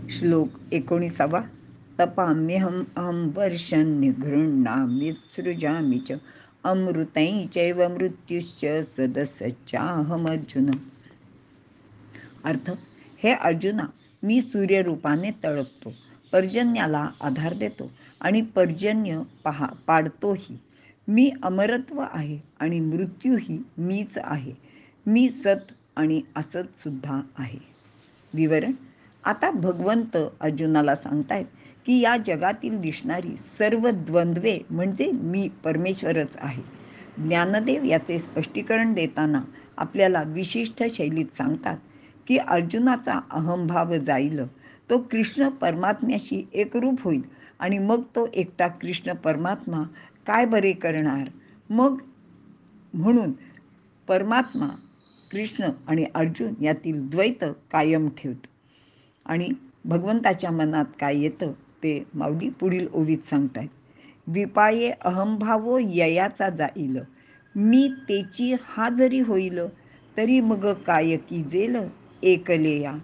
श्लोक 19. तपाम्यहम अहम वर्षं निगृह्णाम्युत्सृजामि च अमृतं चैव मृत्युश्च सदसच्चाहमर्जुन. अर्थ: हे अर्जुना, मी सूर्यरूपाने तळपतो, पर्जन्याला आधार देतो आणि पर्जन्य पाडतोही. मी अमरत्व आहे आणि मृत्यूही मीच आहे. मी सत आणि असत सुद्धा आहे. विवरण: आता भगवंत अर्जुनाला सांगतायत की या जगातील दिसणारी सर्व द्वंद्वे म्हणजे मी परमेश्वरच आहे. ज्ञानदेव याचे स्पष्टीकरण देताना आपल्याला विशिष्ट शैलीत सांगतात की अर्जुनाचा अहंभाव जाईल, तो कृष्ण परमात्म्याशी एकरूप होईल आणि मग तो एकटा कृष्ण परमात्मा काय बरे करणार. मग म्हणून परमात्मा कृष्ण आणि अर्जुन यातील द्वैत कायम ठेवतो. आणि भगवंताच्या मनात काय येतं ते माऊली पुढील ओवीत सांगतायत. विपाये अहंभावो ययाचा जाईल, मी तेची हा जरी होईल, तरी मग काय कीजेल एकलेया.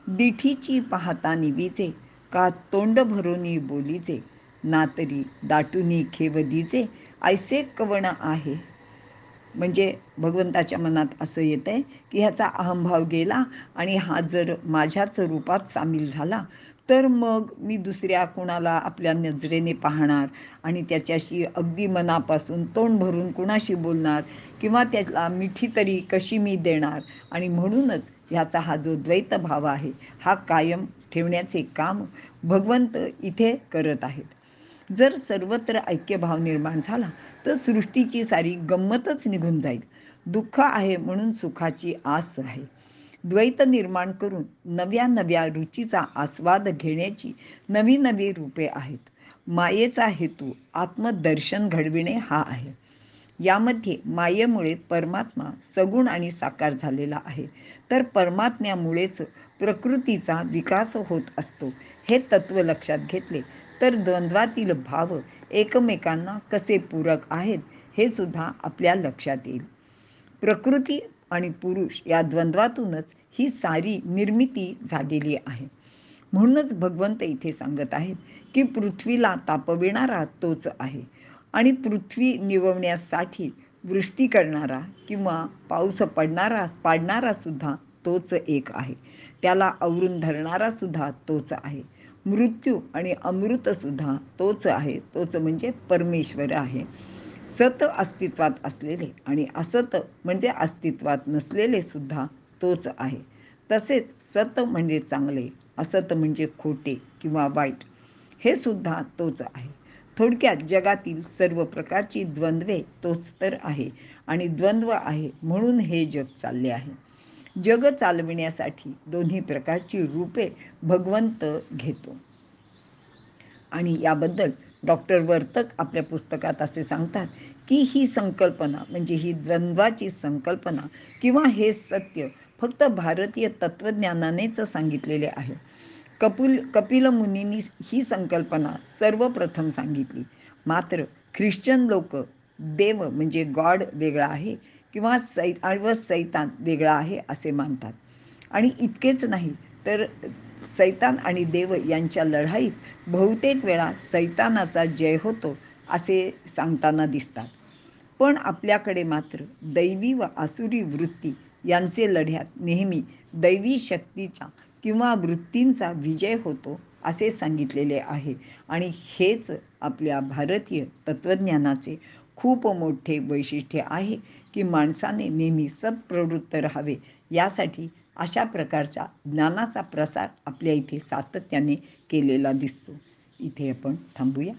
दिठीची पाहता निवीजे, का तोंड भरोनी बोलीजे, ना तरी दाटूनी खेवदीजे, ऐसे कवण आहे. म्हणजे भगवंताच्या मनात असं येतं आहे की ह्याचा अहंभाव गेला आणि हा जर माझ्याच रूपात सामील झाला तर मग मी दुसऱ्या कुणाला आपल्या नजरेने पाहणार आणि त्याच्याशी अगदी मनापासून तोंड भरून कुणाशी बोलणार किंवा त्याला मिठी तरी कशी मी देणार. आणि म्हणूनच ह्याचा हा जो द्वैत भाव आहे हा कायम ठेवण्याचे काम भगवंत इथे करत आहेत. जर सर्वत्र ऐक्यभाव निर्माण झाला तर सृष्टीची सारी गंमतच निघून जाईल. दुःख आहे म्हणून सुखाची आस आहे. द्वैत निर्माण करून नव्या नव्या रुचीचा आस्वाद घेण्याची नवी नवी रूपे आहेत. मायेचा हेतू आत्मदर्शन घडविणे हा आहे. यामध्ये मायेमुळे परमात्मा सगुण आणि साकार झालेला आहे, तर परमात्म्यामुळेच प्रकृतीचा विकास होत असतो. हे तत्व लक्षात घेतले तर द्वंद्वातील भाव एकमेकांना कसे पूरक आहेत हे सुद्धा आपल्या लक्षात येईल. प्रकृती आणि पुरुष या द्वंद्वातूनच ही सारी निर्मिती झालेली आहे. म्हणूनच भगवंत इथे सांगत आहेत की पृथ्वीला तापविणारा तोच आहे आणि पृथ्वी निववण्यासाठी वृष्टी करणारा किंवा पाऊस पाडणारा सुद्धा तोच एक आहे. त्याला आवरून धरणारा सुद्धा तोच आहे. मृत्यू आणि अमृत सुद्धा तोच आहे. तोच म्हणजे परमेश्वर आहे. सत अस्तित्वात असलेले आणि असत म्हणजे अस्तित्वात नसलेले सुद्धा तोच आहे. तसेच सत म्हणजे चांगले, असत म्हणजे खोटे किंवा वाईट, हे सुद्धा तोच आहे. थोडक्यात जगातील सर्व प्रकारची द्वंद्वे तोच तर आहे आणि द्वंद्व आहे म्हणून हे जग चालले आहे. जग चालविण्यासाठी दोन्ही प्रकारची रूपे भगवंत घेतो. आणि याबद्दल डॉक्टर वर्तक आपल्या पुस्तकात असे सांगतात की ही संकल्पना म्हणजे ही द्वंद्वाची संकल्पना किंवा हे सत्य फक्त भारतीय तत्त्वज्ञानानेच सांगितलेले आहे. कपिल मुनींनी ही संकल्पना सर्वप्रथम सांगितली. मात्र ख्रिश्चन लोक देव म्हणजे गॉड वेगळा आहे किंवा सैतान वेगळा आहे असे मानतात. आणि इतकेच नाही तर सैतान आणि देव यांच्या लढाईत बहुतेक वेळा सैतानाचा जय होतो असे सांगताना दिसतात. पण आपल्याकडे मात्र दैवी व आसुरी वृत्ती यांचे लढ्यात नेहमी दैवी शक्तीचा किंवा वृत्तींचा विजय होतो असे सांगितलेले आहे. आणि हेच आपल्या भारतीय तत्त्वज्ञानाचे खूप मोठे वैशिष्ट्य आहे की माणसाने नेहमी सत्प्रवृत्त राहावे यासाठी अशा प्रकारचा ज्ञानाचा प्रसार आपल्या इथे सातत्याने केलेला दिसतो. इथे आपण थांबूया.